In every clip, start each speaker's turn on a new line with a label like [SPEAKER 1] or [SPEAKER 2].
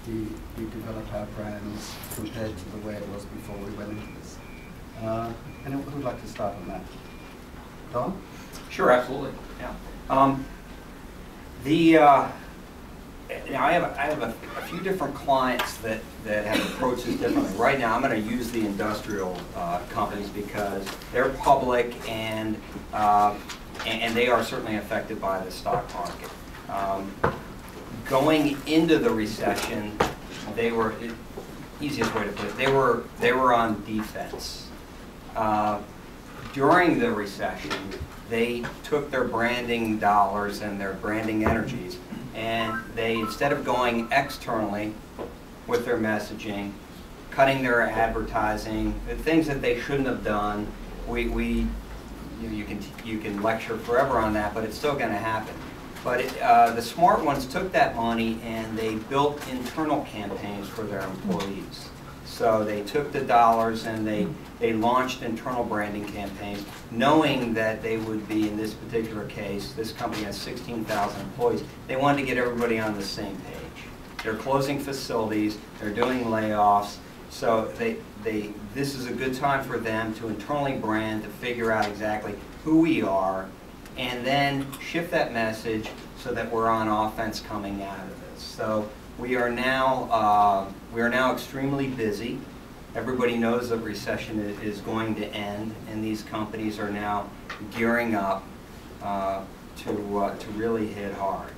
[SPEAKER 1] we develop our brands compared to the way it was before we went into this. And who would like to start on that? Don?
[SPEAKER 2] Sure, absolutely. Yeah. I have a few different clients that have approached this differently. Right now, I'm going to use the industrial companies because they're public and they are certainly affected by the stock market. Going into the recession, they were, easiest way to put it, they were on defense. During the recession, they took their branding dollars and their branding energies, and they, instead of going externally with their messaging, cutting their advertising, the things that they shouldn't have done, you can lecture forever on that, but it's still going to happen. But the smart ones took that money and they built internal campaigns for their employees. So they took the dollars and they launched internal branding campaigns, knowing that they would be, in this particular case, this company has 16,000 employees. They wanted to get everybody on the same page. They're closing facilities, they're doing layoffs, so this is a good time for them to internally brand, to figure out exactly who we are, and then shift that message so that we're on offense coming out of this. So we are now extremely busy. Everybody knows the recession is going to end, and these companies are now gearing up to really hit hard.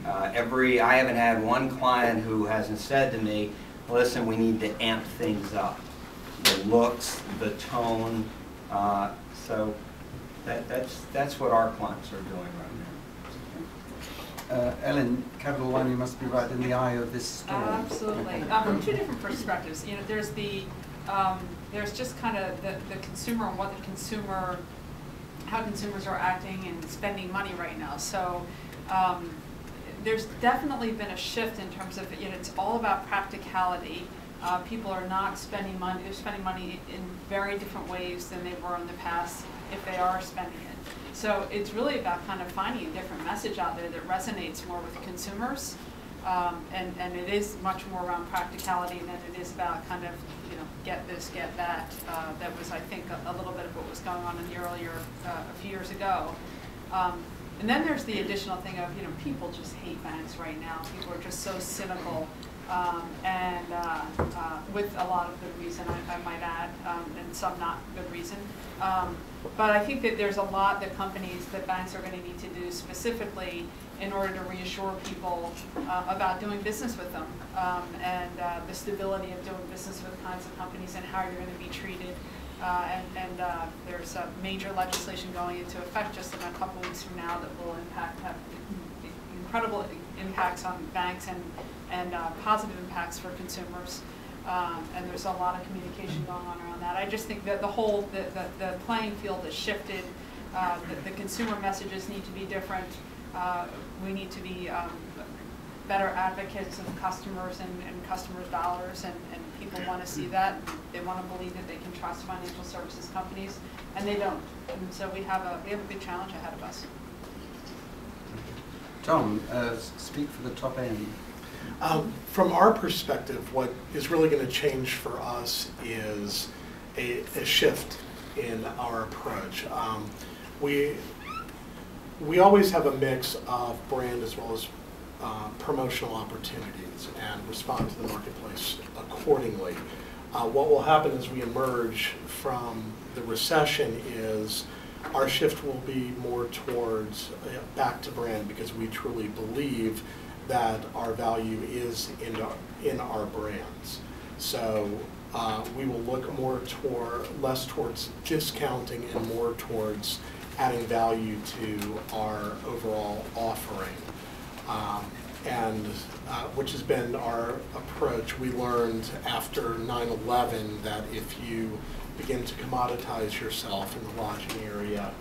[SPEAKER 2] I haven't had one client who hasn't said to me, "Listen, we need to amp things up. The looks, the tone." So that's what our clients are doing right now.
[SPEAKER 1] Ellen, Capital One, you must be right in the eye of this storm.
[SPEAKER 3] Absolutely. From two different perspectives. You know, there's just kind of the consumer and how consumers are acting and spending money right now. So there's definitely been a shift in terms of, you know, it's all about practicality. People are not spending money. They're spending money in very different ways than they were in the past, if they are spending it. So it's really about kind of finding a different message out there that resonates more with consumers, and it is much more around practicality than it is about kind of, you know, get this, get that. That was, I think, a little bit of what was going on in the earlier, a few years ago. And then there's the additional thing of, you know, people just hate banks right now. People are just so cynical. With a lot of good reason, I might add, and some not good reason. But I think that there's a lot that banks are going to need to do specifically in order to reassure people about doing business with them, and the stability of doing business with kinds of companies and how you're going to be treated. There's a major legislation going into effect just in a couple weeks from now that will have incredible impacts on banks and positive impacts for consumers. And there's a lot of communication going on around that. I just think that the playing field has shifted. The consumer messages need to be different. We need to be better advocates of customers and customers' dollars, and people want to see that. They want to believe that they can trust financial services companies, and they don't. And so we have a big challenge ahead of us.
[SPEAKER 1] Tom, speak for the top end.
[SPEAKER 4] From our perspective, what is really going to change for us is a shift in our approach. We always have a mix of brand as well as promotional opportunities and respond to the marketplace accordingly. What will happen as we emerge from the recession is our shift will be more towards back to brand, because we truly believe that our value is in our brands. So we will look less towards discounting and more towards adding value to our overall offering, which has been our approach. We learned after 9/11 that if you begin to commoditize yourself in the lodging area,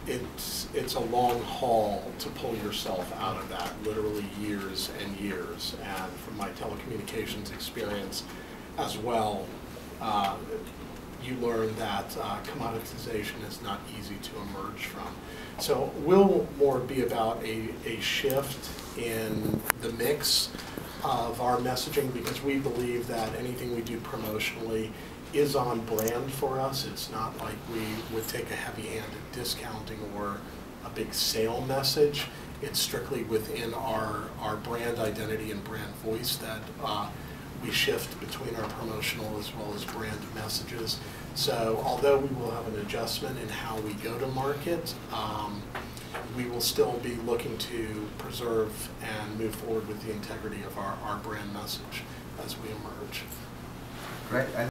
[SPEAKER 4] it's a long haul to pull yourself out of that, literally years and years. And from my telecommunications experience as well, you learn that commoditization is not easy to emerge from. So we'll more be about a shift in the mix of our messaging because we believe that anything we do promotionally is on brand for us. It's not like we would take a heavy-handed discounting or a big sale message. It's strictly within our brand identity and brand voice that we shift between our promotional as well as brand messages. So although we will have an adjustment in how we go to market, we will still be looking to preserve and move forward with the integrity of our brand message as we emerge.
[SPEAKER 1] Great.